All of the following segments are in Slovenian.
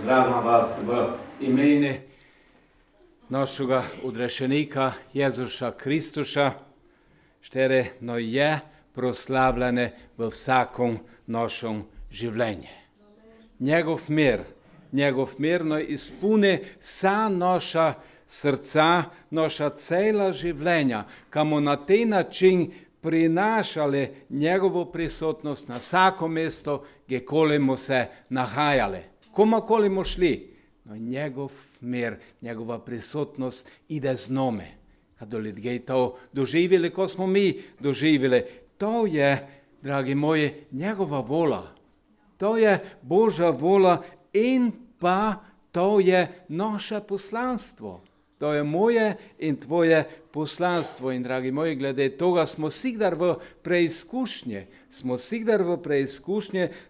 Pozdravljam vas v imenu našega odrešenika Jezusa Kristusa, štereno je proslavljene v vsakom našem življenju. Njegov mir izpuni vsa naša srca, naša cela življenja, kamo na tej način prinašali njegovo prisotnost na vsako mesto, kjerkoli mu se nahajali. Komakoli mu šli, no njegov mir, njegova prisotnost ide z nami. Kad ljudje to doživjeli, ko smo mi doživjeli, to je, dragi moji, njegova vola. To je Božja vola in pa to je naše poslanstvo. To je moje in tvoje poslanstvo. In dragi moji, glede toga smo sigdar v preizkušnje.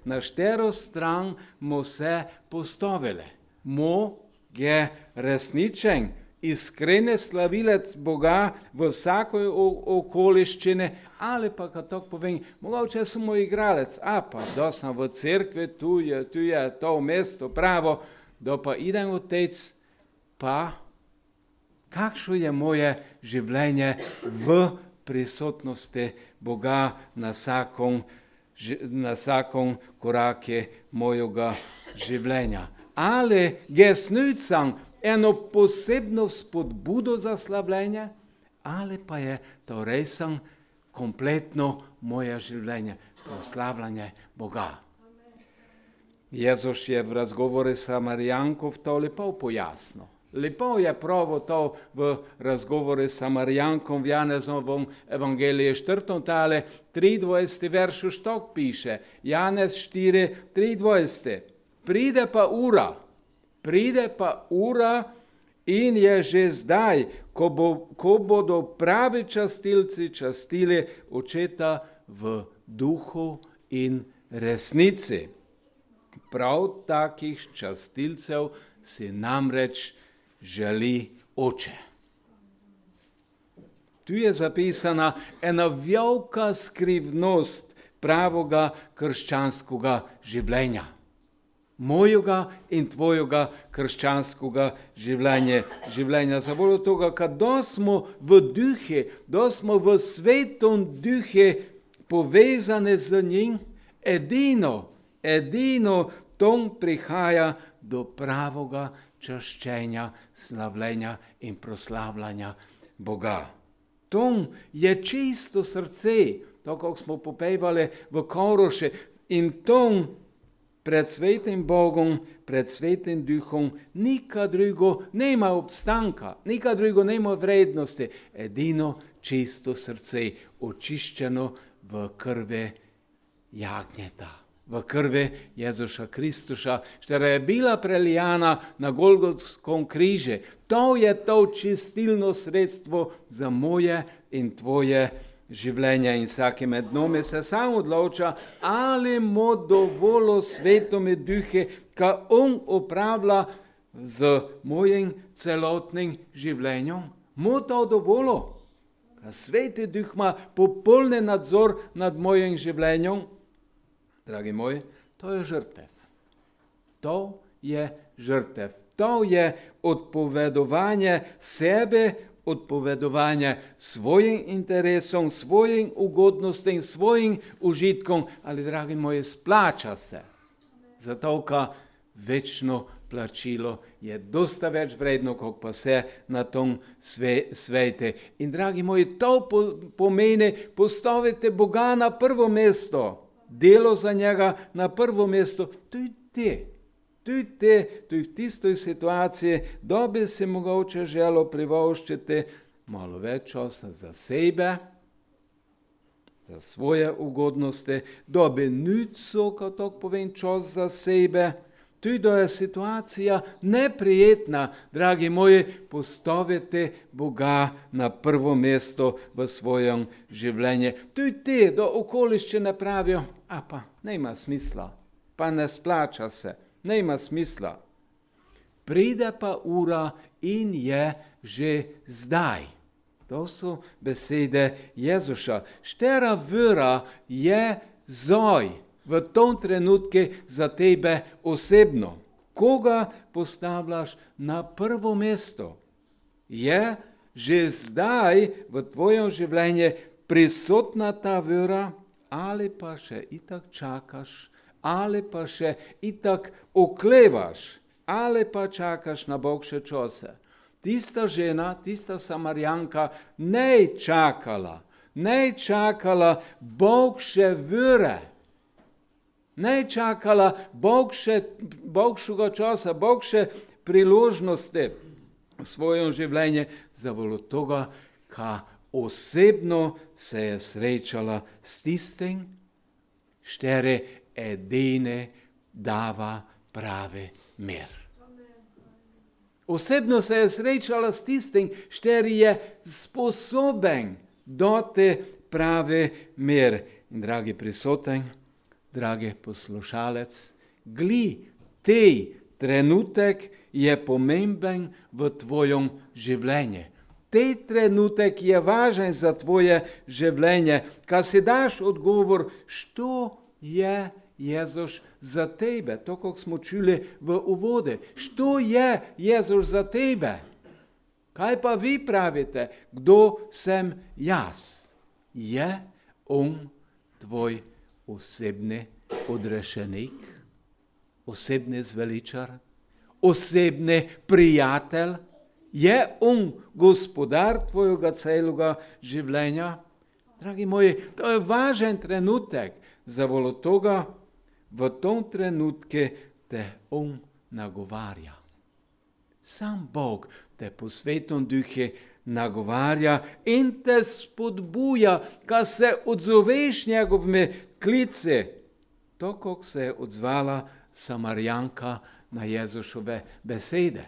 Na štero stran mu se postavili. Mo je resničen, iskrene slavilec Boga v vsakoj okoliščini, ali pa, kad tako povem, mogoče samo igralec, pa da sem v cerkvi, tu je to mesto pravo, da pa idem otec, pa kakšno je moje življenje v prisotnosti Boga na vsakom koraku mojega življenja. Ali je snucam eno posebno spodbudo za slavljenje, ali pa je to resen kompletno moje življenje, proslavljanje Boga. Jezus je v razgovoru s Samarijanko to lepo pojasnil. Lepo je pravo to v razgovoru s Samarijankom v Janezovom evangeliju 4. tale 23. veršu štok piše. Janez 4, 23. Pride pa ura in je že zdaj, ko bodo pravi častilci častili Očeta v duhu in resnici. Prav takih častilcev si namreč želi Oče. Tu je zapisana ena velika skrivnost pravega krščanskega življenja. Mojega in tvojega krščanskega življenja. Zavoljo toga, kad smo v duhe, da smo v svetom duhe povezane z njim, edino tom prihaja do pravega čaščenja, slavljenja in proslavljanja Boga. Tom je čisto srce, to, kako smo popevali v koroše, in tom pred svetim Bogom, pred svetim duhom, nikad drugo nema obstanka, nikad drugo nema vrednosti, edino čisto srce, očiščeno v krvi jagnjeta, v krvi Jezusa Kristusa, štera je bila prelijana na Golgotskom križe. To je to čistilno sredstvo za moje in tvoje življenje. In vsake med nami se sam odloča, ali mu dovoljo svetome duhe, ka on upravlja z mojim celotnim življenjem. Mu to dovoljo. Ka sveti duh ima popolni nadzor nad mojim življenjem. Dragi moji, to je žrtev. To je žrtev. To je odpovedovanje sebe, odpovedovanje svojim interesom, svojim ugodnostim, svojim užitkom, ali, dragi moji, splača se. Zato, ka večno plačilo je dosta več vredno, kot pa se na tom svete. In, dragi moji, to pomeni postavite Boga na prvo mesto. Delo za njega na prvo mesto. Tudi v tistoj situaciji, da bi se mogoče želo privoščiti malo več časa za sebe, za svoje ugodnosti, da bi nico, ko tako povem, čas za sebe. Tudi da je situacija neprijetna, dragi moji, postavite Boga na prvo mesto v svojem življenju. Tudi da okoliščine pravijo, pa nema smisla, pa ne splača se. Nema smisla. Pride pa ura in je že zdaj. To so besede Jezusa. Štera vera je zdaj, v tom trenutku za tebe osebno. koga postavljaš na prvo mesto? Je že zdaj v tvojem življenju prisotna ta vera, ali pa še itak čakaš, ali pa še itak oklevaš, ali pa čakaš na boljše čase. Tista žena, tista Samarjanka ne čakala boljše vere, ne čakala boljšega časa, boljše priložnosti v svojem življenju, zavolo toga, ka osebno se je srečala s tistim, štere edine dava pravi mir. Osebno se je srečala s tistim, šteri je sposoben dati pravi mir. In dragi prisoten, dragi poslušalec, tej trenutek je pomemben v tvojem življenju. Tej trenutek je važen za tvoje življenje, ka si daš odgovor, što je Jezus za tebe, to, kako smo čuli v uvode. Što je Jezus za tebe? Kaj pa vi pravite, kdo sem jaz? Je on tvoj osebni odrešenik, osebni zveličar, osebni prijatelj? Je on gospodar tvojega celega življenja? Dragi moji, to je važen trenutek, zavolo toga, v tom trenutku te on nagovarja. Sam Bog te po Svetom Duhu nagovarja in te spodbuja, ka se odzoveš njegovimi klici. To, kako se je odzvala Samarjanka na Jezušove besede.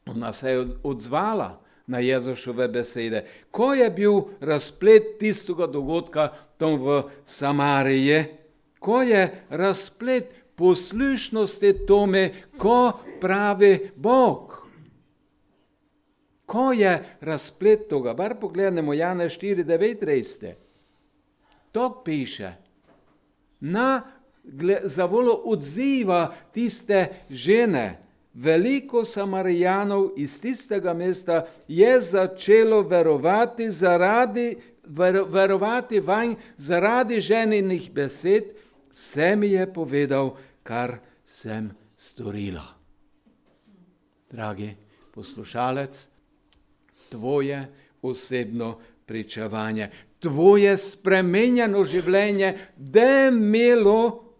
Ona se je odzvala na Jezušove besede. Ko je bil razplet tistega dogodka tam v Samariji, ko je razplet poslušnosti tome, ko pravi Bog. Ko je razplet toga, bar pogledamo Jana 4:39. To piše. Zavolo odziva tiste žene. Veliko Samarijanov iz tistega mesta je začelo verovati vanj zaradi ženinih besed, se mi je povedal, kar sem storila. Dragi poslušalec, tvoje osebno pričevanje, tvoje spremenjeno življenje, da je imelo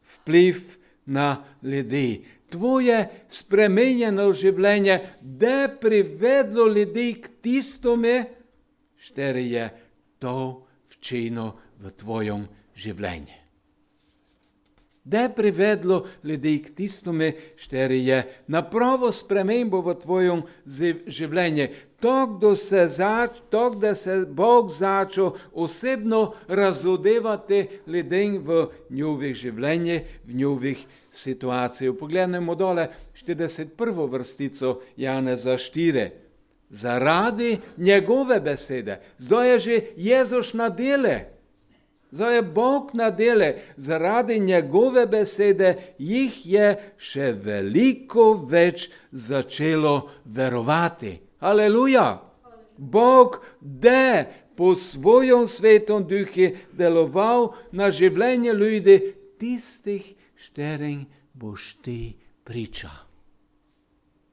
vpliv na ljudi. Tvoje spremenjeno življenje, da je privedlo ljudi k tistome, šteri je to včino v tvojem življenju. Da je privedlo ljudi k tistome, šteri je na pravo spremembo v tvojem življenju. To, da se Bog začel osebno razodevati ljudem v njihovih življenjih, v njihovih situacijah. Pogledajmo dole 41. vrstico Janeza 4. Zaradi njegove besede. Zdaj je že Jezus na dele. Zdaj je Bog na dele. Zaradi njegove besede jih je še veliko več začelo verovati. Aleluja! Bog da po svojem Svetom Duhu deloval na življenje ljudi, tistih, šterim boš ti priča.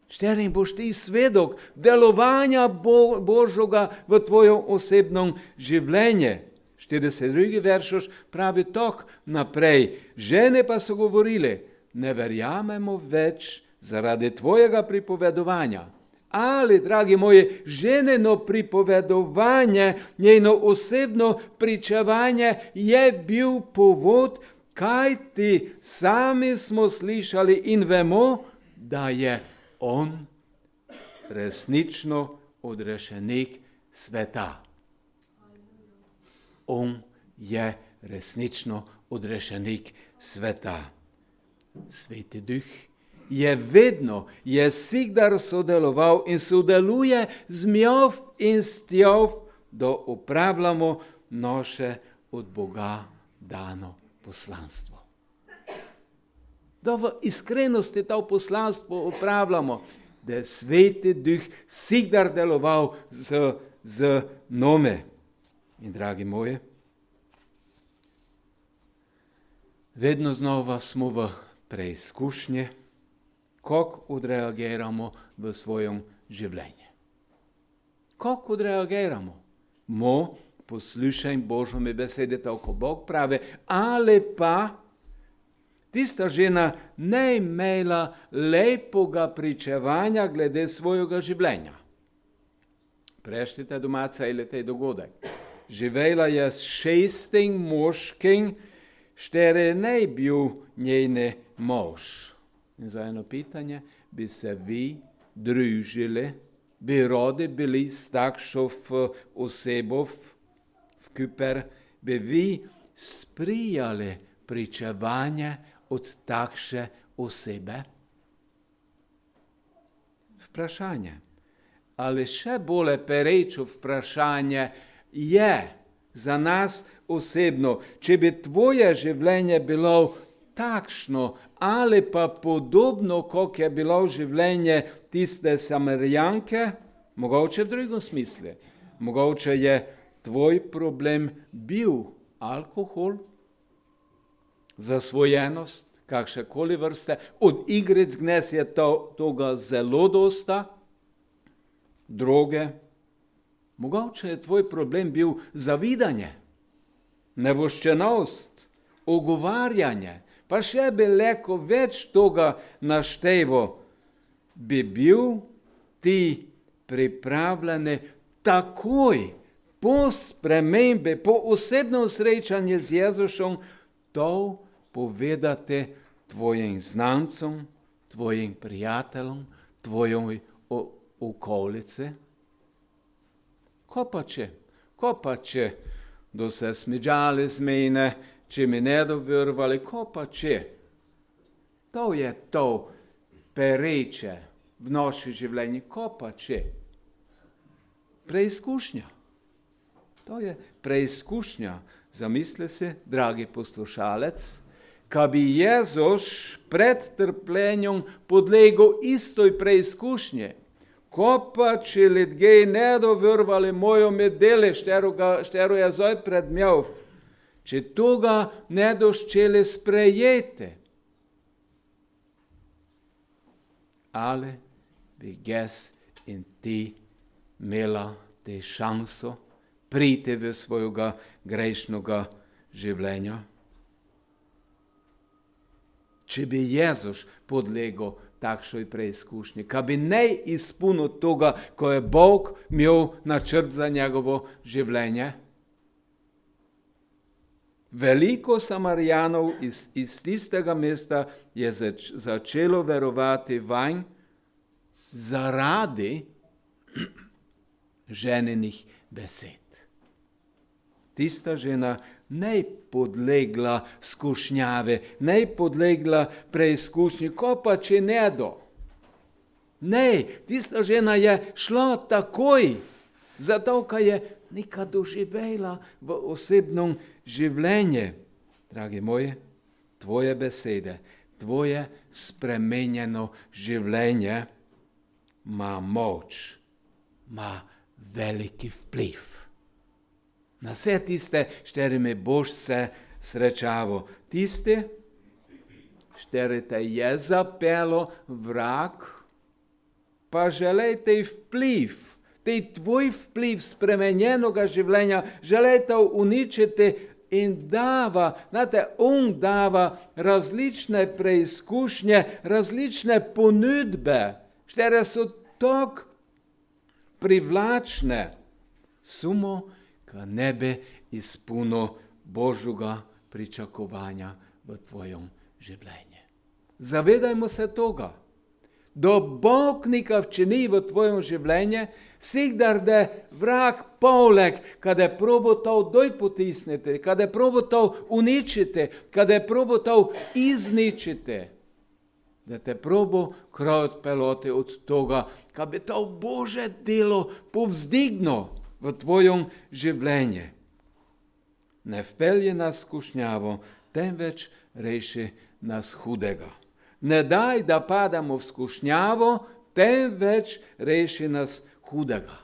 Šterim boš ti svedok delovanja Božjega v tvojem osebnem življenju. 42. verš pravi tok naprej. Žene pa so govorile, ne verjamemo več zaradi tvojega pripovedovanja. Ali, dragi moji, ženino pripovedovanje, njeno osebno pričevanje je bil povod, kaj ti sami smo slišali in vemo, da je on resnično odrešenik sveta. On je resnično odrešenik sveta. Sveti Duh je vedno, je vsikdar sodeloval in sodeluje z mjov in stjov, da upravljamo naše od Boga dano poslanstvo. da v iskrenosti to poslanstvo opravljamo, da je Sveti Duh sikdar deloval z nami. In dragi moji, vedno znova smo v preizkušnji, kako odreagiramo v svojem življenju. Kako odreagiramo? Poslušaj Božje besede, tako Bog pravi, ali pa tista žena ne imela lepega pričevanja glede svojega življenja. Preštite doma celi tej dogodek. Živela je s 6 moškim, 4 ne bil njeni mož. In za eno pitanje, bi se vi družili, bi radi bili s takšno osebo v Küper, bi vi sprijali pričevanje od takšne osebe? Vprašanje. Ali še bolj pereče vprašanje je za nas osebno, če bi tvoje življenje bilo takšno ali pa podobno, kot je bilo življenje tiste Samarijanke, mogoče v drugem smislu. Mogoče je tvoj problem bil alkohol, zasvojenost, kakšekoli vrste, od igric dnes je toga zelo dosta, droge. Mogoče je tvoj problem bil zavidanje, nevoščenost, ogovarjanje, pa še bi leko več toga naštevo, bi bil ti pripravljeni takoj po spremembi, po osebnem srečanju z Jezusom, to povedati tvojim znancem, tvojim prijateljem, tvojoj okolici. Ko pa če, da se smidžali z mene, če mi ne doverovali, ko pa če. To je to pereče v naši življenji, ko pa če. Preizkušnja. To je preizkušnja. Zamisli si, dragi poslušalec, ko bi Jezus pred trpljenjem podlegel istoj preizkušnji, ko pa če ljudje ne doverovali mojemu delu, štero je zdaj pred mjov, če toga ne doščeli sprejeti, ali bi jaz in ti imela te šanso priti v svojega grešnega življenja? Če bi Jezus podlegel takšoj preizkušnji, ko bi ne izpolnil toga, ko je Bog imel načrt za njegovo življenje. Veliko Samarijanov iz tistega mesta je začelo verovati vanj zaradi ženinih besed. Tista žena ne podlegla skušnjave, ne podlegla preizkušnji, ko pa če ne do. Ne, tista žena je šla takoj, zato ker je nekaj doživela v osebnem življenju. Dragi moji, tvoje besede, tvoje spremenjeno življenje ima moč, ima veliki vpliv na vse tiste, s katerimi boš se srečaval. Tisti, s katerimi te je zapelo vrag, pa želejte vpliv, te tvoj vpliv spremenjenega življenja, želejte uničiti in dava, on dava različne preizkušnje, različne ponudbe, katere so tako privlačne, samo ko ne bi izpolnil Božjega pričakovanja v tvojem življenju. Zavedajmo se toga, da Bog nekaj čini v tvojem življenju, sikdar da vrag poleg, kada je probo to doj potisniti, kada je probo to uničiti, kada je probo to izničiti, da te probo kraj odpeljati od toga, kad bi to Božje delo povzdignil v tvojem življenju. Ne vpelje nas skušnjavo, temveč reši nas hudega. ne daj, da padamo v skušnjavo, temveč reši nas hudega.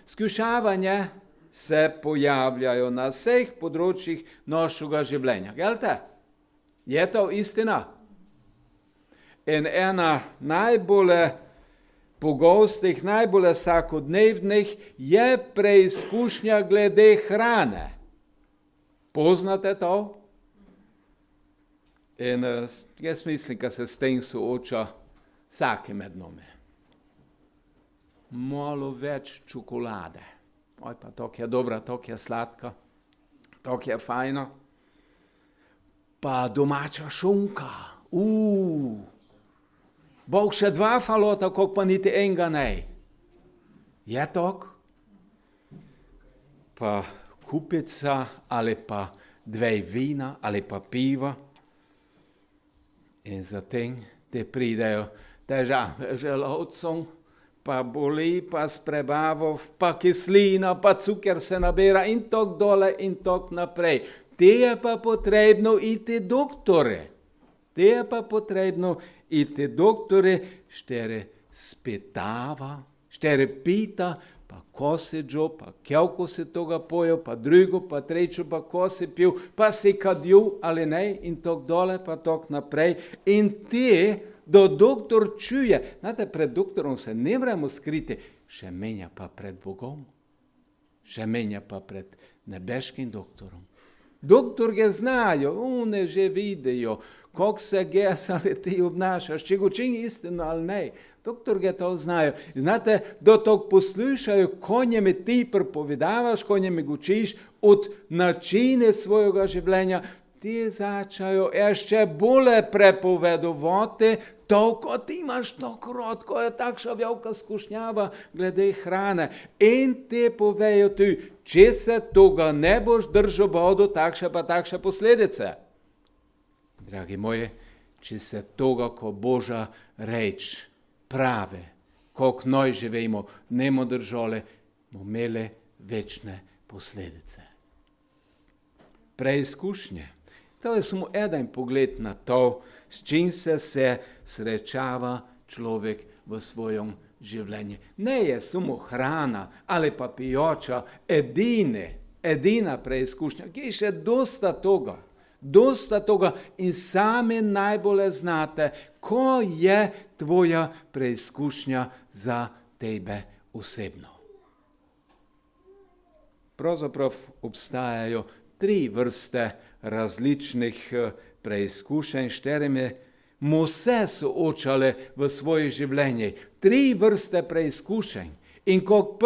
Skušavanje se pojavljajo na vseh področjih našega življenja. Gelte? Je to istina? In ena najbolj pogostih, najbolj vsakodnevnih je preizkušnja glede hrane. Poznate to? In jaz mislim, da se s tem sooča vsake med nami. Malo več čokolade. Oj, pa to je dobra, to je sladka, to je fajno. Pa domača šunka. Bog še 2 falota, koliko pa niti enega ne. Je tok? Pa kupica ali pa 2 vina ali pa piva. In zatem te pridejo težave želodcem, pa boli, pa s prebavo, pa kislina, pa cuker se nabira in tok dole in tok naprej. Te je pa potrebno iti doktore. Te je pa potrebno iti doktore, štere spetava, štere pita, pa ko si džo, pa kjelko si toga pojel, pa drugo, pa trečo, pa ko si pil, pa si kadil ali ne, in tok dole, pa tok naprej. In te, do doktor čuje, znate, pred doktorom se ne moremo skriti, še menja pa pred Bogom, še menja pa pred nebeškim doktorom. Doktor ga znajo, one že vidijo, kako se ges ali ti obnašaš, če gočini istino ali ne. Doktor ga to znajo. Znate, do tog poslušajo, ko njemi ti pripovedavaš, ko njemi gočiš od načine svojega življenja, ti začajo ešte bolje prepovedovati to, ko ti imaš to krot, ko je takša velika skušnjava glede hrane. In ti povejo ti, če se toga ne boš držal, bodo takše pa takše posledice. Dragi moji, če se toga, ko Boža reč prave, kako noj živimo, nemo držali, bomo imeli večne posledice. Preizkušnje. To je samo eden pogled na to, s čim se srečava človek v svojem življenju. Ne je samo hrana ali pa pijoča edina preizkušnja, ki je še dosta toga in sami najbolje znate, ko je tvoja preizkušnja za tebe osebno. Pravzaprav obstajajo 3 vrste različnih preizkušenj, s katerimi smo se soočali v svoje življenje. 3 vrste preizkušenj. In kot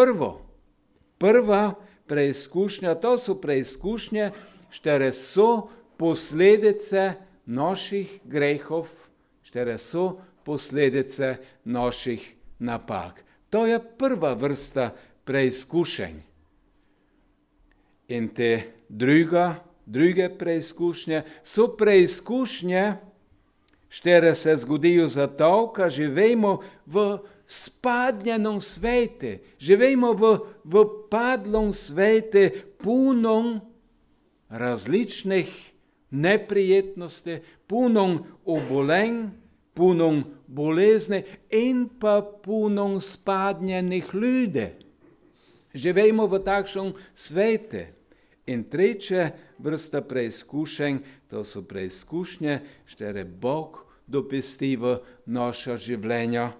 prva preizkušnja, to so preizkušnje, katere so posledice naših grehov, katere so posledice naših napak. To je prva vrsta preizkušenj. In te druge preizkušnje so preizkušnje, katere se zgodijo zato, ker živimo v spadnjenem svetu, živimo v padlom svetu, punom različnih neprijetnosti, punom obolenj, punom bolezni in pa punom spadnjenih ljudi. Živimo v takšnem svetu. In tretja vrsta preizkušenj, to so preizkušnje, katere Bog dopesti v naša življenja,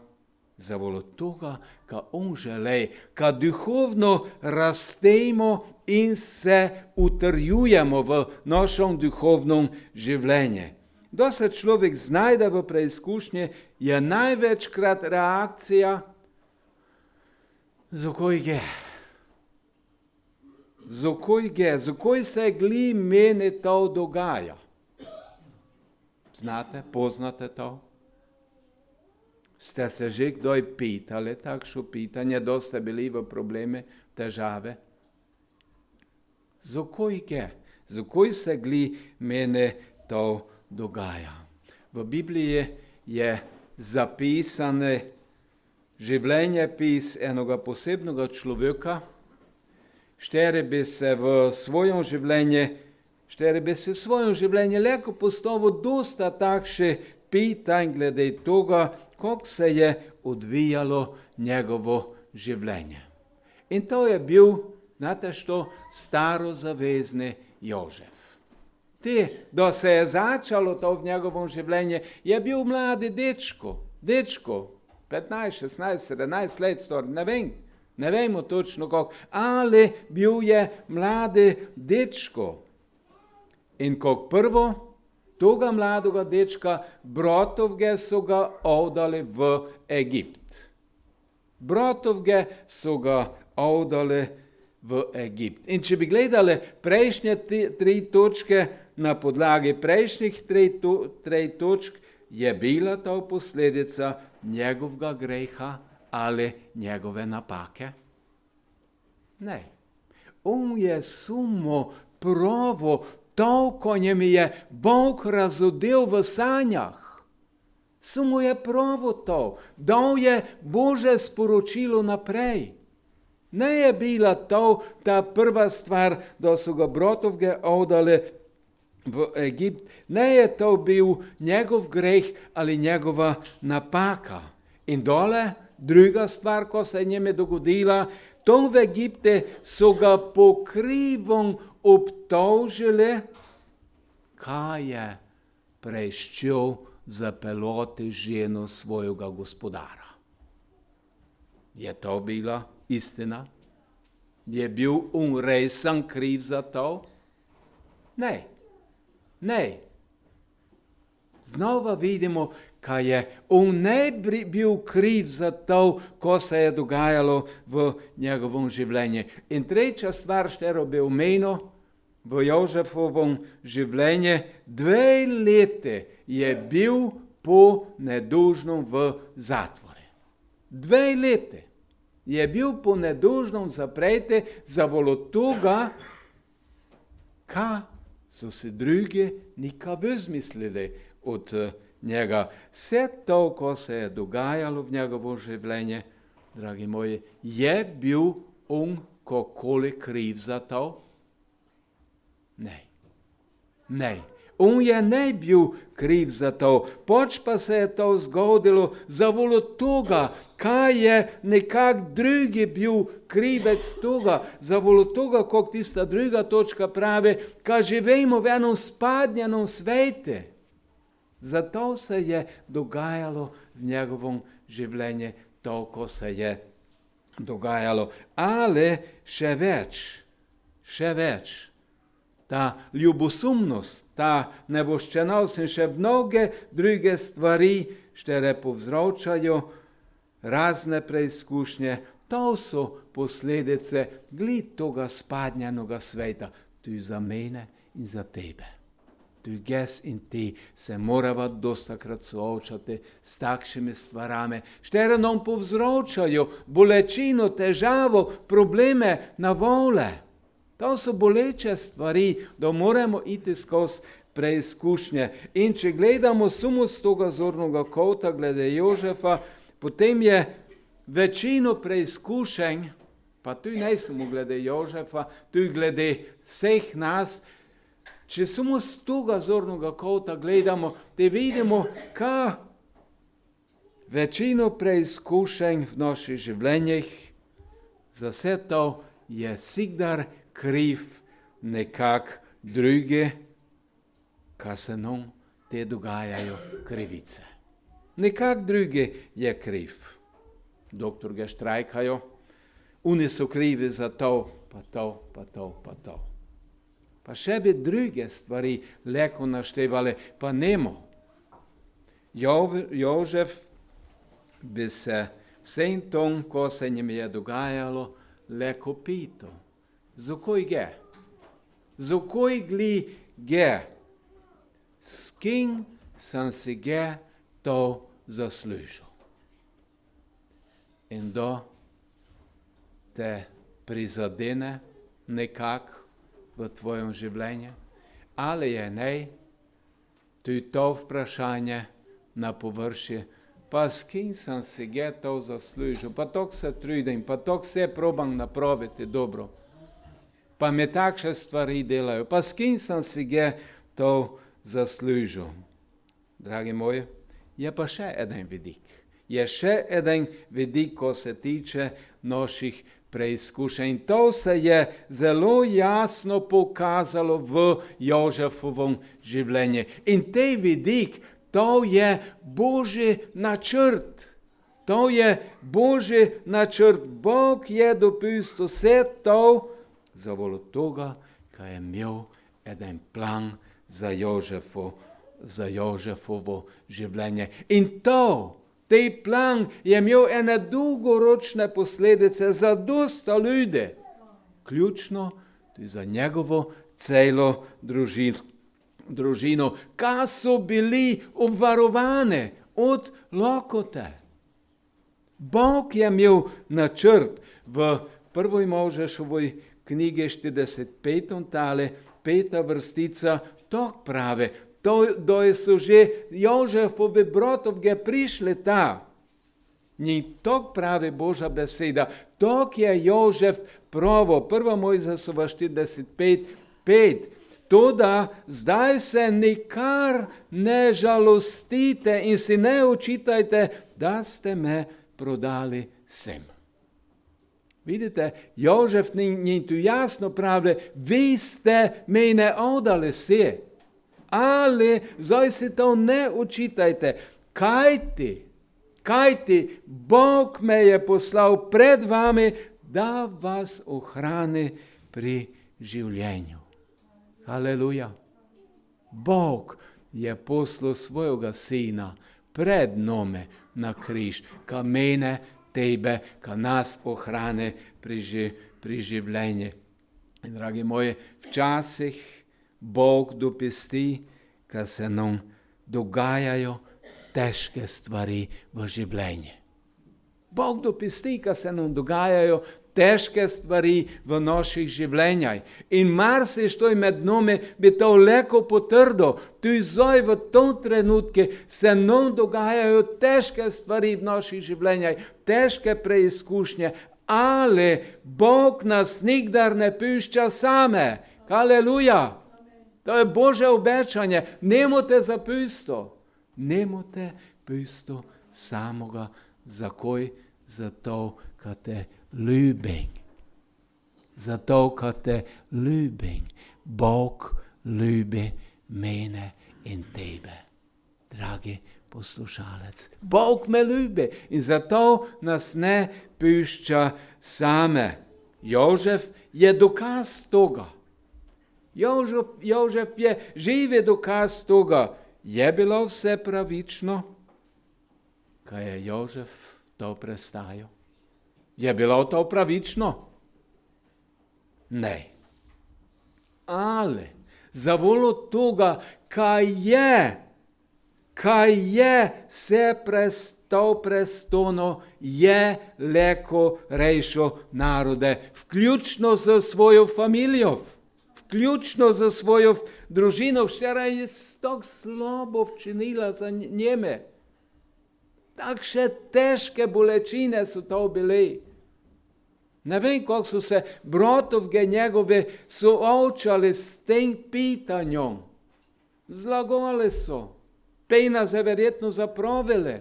zavolo toga, kar On želi, kar duhovno rastemo in se utrjujemo v našem duhovnem življenju. Da se človek znajde v preizkušnji, je največkrat reakcija, zakaj je. Zakaj se gli meni to dogaja? Znate, poznate to? Ste se že kdaj pitali takšno pitanje, da ste bili v probleme, težave? Zakaj se gli meni to dogaja? V Bibliji je zapisane življenjepis enega posebnega človeka, kateri bi se v svojem življenju lahko postavil dosta takšne pitanj glede toga, kako se je odvijalo njegovo življenje. In to je bil, znate što, starozavezni Jožef. Da se je začalo to v njegovom življenju, je bil mladi dečko, 15, 16, 17 let star, ne vemo točno kako, ali bil je mladi dečko. In kot prvo, toga mladega dečka, bratovge so ga odali v Egipt. Bratovge so ga odali v Egipt. In če bi gledali prejšnje 3 točke, na podlagi prejšnjih 3 točk, je bila to posledica njegovega greha ali njegove napake? Ne. On je samo pravo to, ko njem je Bog razodel v sanjah. Samo je pravo to. Dal je Božje sporočilo naprej. Ne je bila to ta prva stvar, da so ga bratovge odali v Egipt. Ne je to bil njegov greh ali njegova napaka. In dole, druga stvar, ko se je njeme dogodila, to v Egipte so ga po krivom obtožili, kaj je preščel zapeljati ženo svojega gospodara. Je to bila istina? Je bil on resen kriv za to? Ne. Znova vidimo, kaj je. On ne bil kriv za to, ko se je dogajalo v njegovom življenju. In tretja stvar, štero bi omenil, v Jožefovom življenju, 2 leta je bil po nedužnom v zatvore. 2 leta je bil po nedužnom zaprete zavolo toga, kaj so se drugi nikaj izmislili od njega. Vse to, ko se je dogajalo v njegovo življenje, dragi moji, je bil on kakoli kriv za to? Ne. On je ne bil kriv za to, pač pa se je to zgodilo zavolo toga, kaj je nekak drugi bil krivec toga, zavolo toga, kako tista druga točka pravi, kaj živimo v enom spadnjenom svete. Zato se je dogajalo v njegovom življenju to, ko se je dogajalo. Ali še več, ta ljubosumnost, ta nevoščenost in še mnoge druge stvari, štere povzročajo razne preizkušnje, to so posledice toga spadnjenega sveta. Tudi za mene in za tebe. Tudi jaz in ti se morava dostakrat soočati s takšimi stvarami, štere nam povzročajo bolečino, težavo, probleme na vole. To so boleče stvari, da moramo iti skozi preizkušnje. In če gledamo samo z toga zornega kota glede Jožefa, potem je večino preizkušenj, pa tudi ne samo glede Jožefa, tudi glede vseh nas, če samo z toga zornega kota gledamo, da vidimo, kaj večino preizkušenj v naših življenjih, za vse to je sikdar kriv nekak drugi, kaj se nam te dogajajo krivice. Nekak drugi je kriv. Doktor ga štrajkajo, oni so krivi za to, pa to. Pa še bi druge stvari leko naštevali, pa nemo. Jožef bi se vsem tom, ko se njim je dogajalo, leko pito. Zakaj gli ge? S kim sem si ge to zaslužil? In da te prizadene nekak v tvojem življenju, ali je ne, tudi to vprašanje na površje, pa s kim sem si ge to zaslužil, pa tok se trudim, pa tok se probam napraviti dobro. Pa me takšne stvari delajo, pa s kim sem si ge to zaslužil. Dragi moji, je pa še eden vidik. Je še eden vidik, ko se tiče naših preizkušenj. In to se je zelo jasno pokazalo v Jožefovem življenju. In te vidik, to je Božji načrt. To je Božji načrt. Bog je dopustil vse to zavolo toga, kaj je imel eden plan za Jožefovo življenje. In te plan je imel ene dolgoročne posledice za dosta ljudi, ključno tudi za njegovo celo družino, ki so bili obvarovane od lakote. Bog je imel načrt v prvoj Mojžešovoj knjigi 45. tale, 5. vrstica, tako pravi, da so že Jožefovi bratovge prišli ta. In tako pravi Božja beseda, tako je Jožef pravo, 1. Mojžešova 45:5. Toda zdaj se nikar ne žalostite in si ne očitajte, da ste me prodali sem. Vidite, Jožef njim tu jasno pravi, vi ste mene odali si, ali zdaj si to ne očitajte, kajti Bog me je poslal pred vami, da vas ohrani pri življenju. Haleluja. Bog je poslal svojega sina pred nami na križ, ka mene, tebe, ka nas ohrani pri življenju. In dragi moji, včasih Bog dopusti, ka se nam dogajajo težke stvari v življenju. Bog dopusti, ka se nam dogajajo težke stvari v naših življenjih. In marsikdo med nami bi to lahko potrdil. Tudi zdaj v tem trenutku se nam dogajajo težke stvari v naših življenjih, težke preizkušnje, ali Bog nas nikdar ne pušča same. Haleluja! To je Božje obečanje. Nemo te zapustil. Nemo te pustil samoga. Zakaj? Zato, ka te ljubim. Zato, ka te ljubim. Bog ljubi mene in tebe. Dragi poslušalec, Bog me ljubi in zato nas ne pušča same. Jožef je dokaz toga. Jožef je živi dokaz toga. Je bilo vse pravično, kaj je Jožef to prestajal? Je bilo to pravično? Ne. Ali zavolo toga, kaj je se to prestono, je leko rešil narode, vključno z svojo familijo, vključno z svojo družino, včeraj je tako slabo včinila za njeme. Takšne težke bolečine so to bili. Ne vem, kako so se bratovge njegove soočali s tem pitanjem. Zlagali so. Pejna se verjetno zapravili.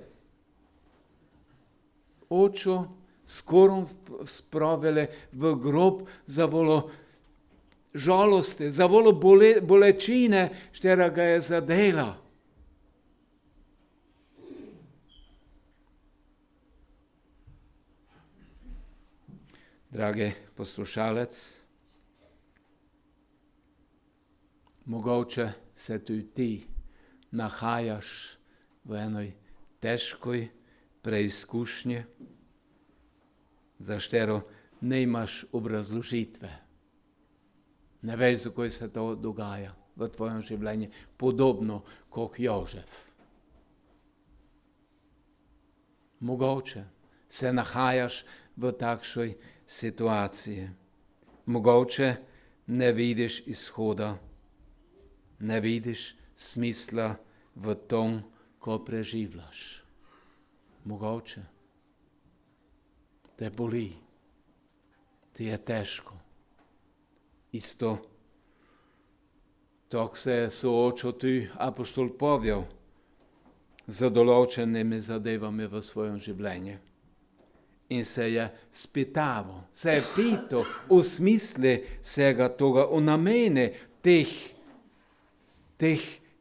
Očo skorom spravili v grob zavolo žalosti, zavolo bolečine, štera ga je zadela. Dragi poslušalec, mogoče se tudi ti nahajaš v enoj težkoj preizkušnji, za štero ne imaš obrazložitve. Ne veš, zakaj se to dogaja v tvojem življenju, podobno kot Jožef. Mogoče se nahajaš v takšoj situaciji. Mogoče ne vidiš izhoda, ne vidiš smisla v tom, ko preživljaš. Mogoče te boli, ti je težko. Isto, tako se je soočil tudi apostol Pavel, za določenimi zadevami v svojem življenju. In se je spitaval, se je pital v smislu vsega toga, v namene teh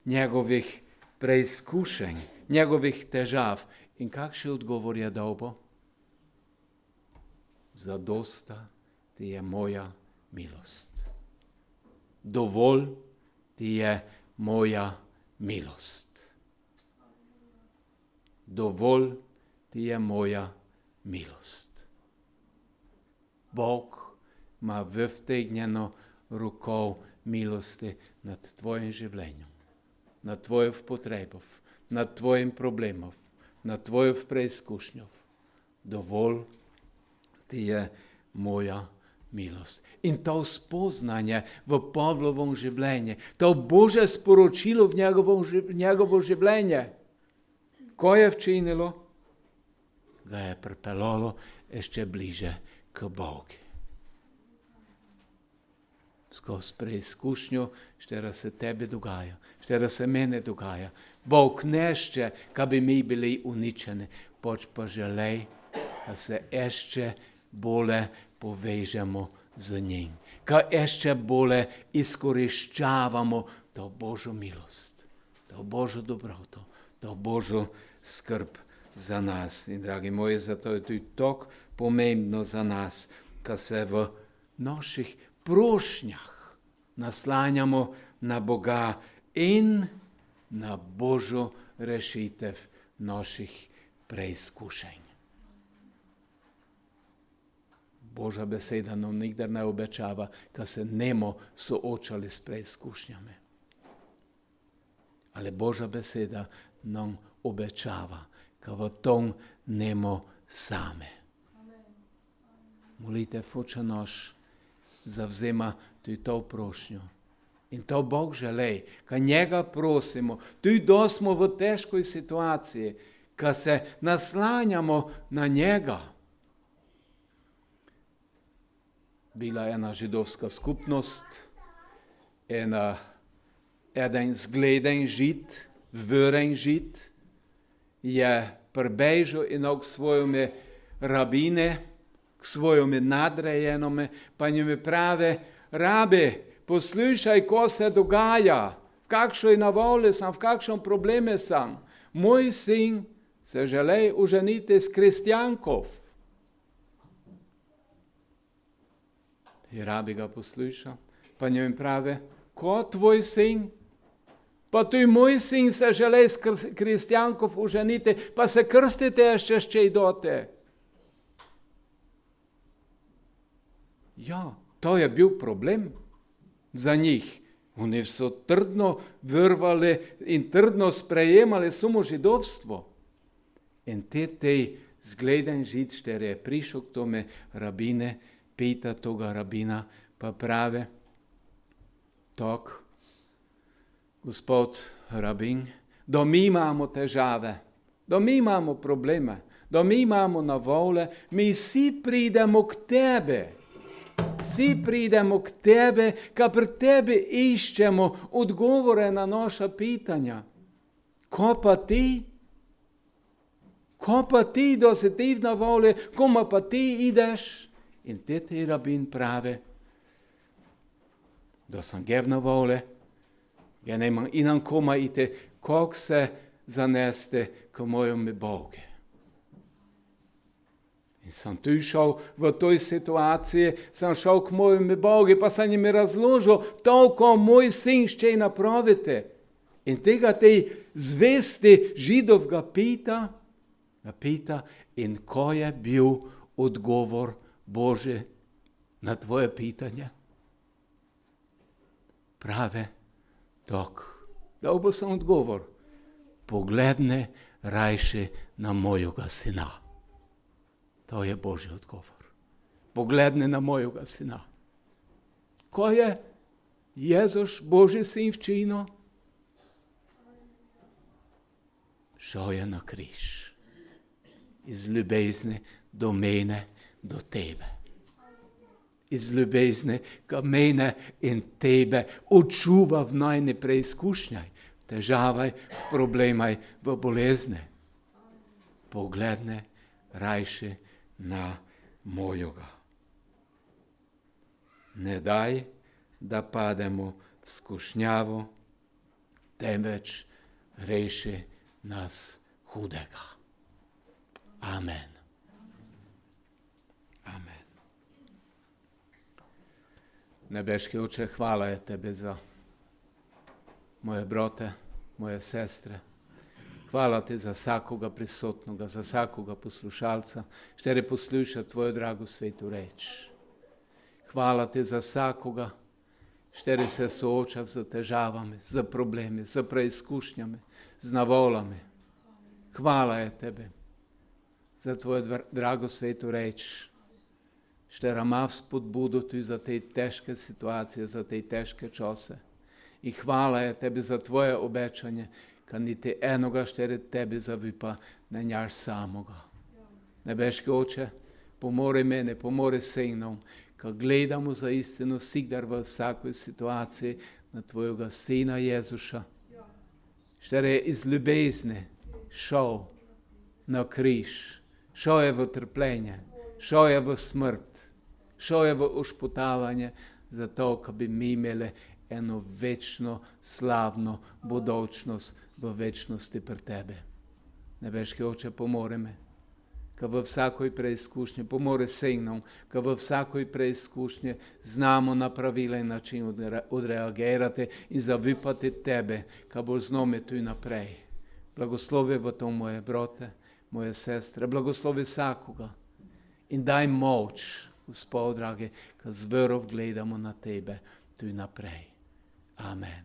njegovih preizkušenj, njegovih težav. In kakšen odgovor je dobil? Zadosta ti je moja milost. Dovolj ti je moja milost. Dovolj ti je moja milost. Bog ima vtegnjeno roko milosti nad tvojim življenjem, nad tvojih potrebov, nad tvojim problemom, nad tvojih preizkušnjov. Dovolj ti je moja milost. In to spoznanje v Pavlovom življenju, to Božje sporočilo v njegovo življenje, ko je včinilo, ga je pripeljalo ještě bliže k Bogu. Skozi preizkušnjo, štera se tebi dogaja, štera se mene dogaja. Bog nešte, ka bi mi bili uničeni, poč pa želej, da se ještě bolje povežemo z njim. Ka ještě bolje izkoriščavamo to Božjo milost, to Božjo dobroto, to Božjo skrb za nas. In dragi moji, zato je tudi tako pomembno za nas, ka se v naših prošnjah naslanjamo na Boga in na Božjo rešitev naših preizkušenj. Božja beseda nam nikdar ne obečava, ka se nemo soočali s preizkušnjami. Ali Božja beseda nam obečava, ka v tom nemo same. Molitev Oče naš zavzema tudi to prošnjo. In to Bog želi, ka njega prosimo, tudi da smo v težkoj situaciji, ka se naslanjamo na njega. Bila ena židovska skupnost, eden zgleden žid, veren žid, je pribežal in k svojome rabine, k svojome nadrejenome, pa njime prave, rabi, poslušaj, ko se dogaja, v kakšoj navoli sam, v kakšnem probleme sam. Moj sin se želi oženiti s kristjankov. I rabi ga posluša, pa njim prave, ko tvoj sin? Pa tudi moj sin se želi s kristjankov oženiti, pa se krstite ještě dote. Ja, to je bil problem za njih. Oni so trdno vrvali in trdno sprejemali samo židovstvo. In te zgleden žid, štere je prišel k tome rabine, pita toga rabina, pa prave, tak, gospod rabin, da mi imamo težave, da mi imamo probleme, da mi imamo navole, mi vsi pridemo k tebe. Vsi pridemo k tebe, ka pri tebi iščemo odgovore na naša pitanja. Ko pa ti? Ko pa ti, da se ti v navoli, koma pa ti ideš? In te rabin prave, da sam ge v navoli, ja nemam inam koma ite, kak se zaneste k mojome Boge. In sem tu šel v toj situaciji, sem šel k mojemu Bogu, pa sem jim razložil, toliko moj sin še napravite. In tega zvesti Židov ga pita, in ko je bil odgovor Božji na tvoje pitanje? Prave, tak, dal bo sem odgovor, pogledne rajše na mojega sina. To je Božji odgovor. Pogledne na mojega sina. Ko je Jezus, Božji sin, včinil? Šel je na križ. Iz ljubezni do mene, do tebe. Iz ljubezni, ka mene in tebe odčuva v najne preizkušnjaj. težave, v probleme, v bolezne. Pogledne rajše na mojega. Ne daj, da pademo v skušnjavo, temveč reši nas hudega. Amen. Amen. Nebeški Oče, hvala je Tebe za moje brate, moje sestre. Hvala Ti za vsakoga prisotnoga, za vsakoga poslušalca, štere posluša Tvojo drago svetu reč. Hvala Ti za vsakoga, štere se sooča z težavami, z problemi, z preizkušnjami, z navolami. Hvala je Tebe za Tvojo drago svetu reč, štera ima spodbudo tudi za te težke situacije, za te težke čase. I hvala je Tebi za Tvoje obećanje, kad niti enoga štere Tebi zavipa ne njaš samoga. Nebeški Oče, pomori mene, pomori sinom, kad gledamo za istinu sigdar v vsakoj situaciji na Tvojega Sina Jezuša, štere je iz ljubezne šel na križ, šel je v trpljenje, šel je v smrt, šel je v ušputavanje, zato, kad bi mi imeli eno večno, slavno bodočnost v večnosti pri Tebe. Nebeški Oče, pomori me, kad v vsakoj preizkušnji, pomori sinom, kad v vsakoj preizkušnji znamo na pravilen način odreagirati in zavipati Tebe, kad boš z nami tu naprej. Blagoslovi v to moje brate, moje sestre, blagoslovi vsakoga in daj moč, Gospod dragi, kad z verov gledamo na Tebe tu naprej. Amen.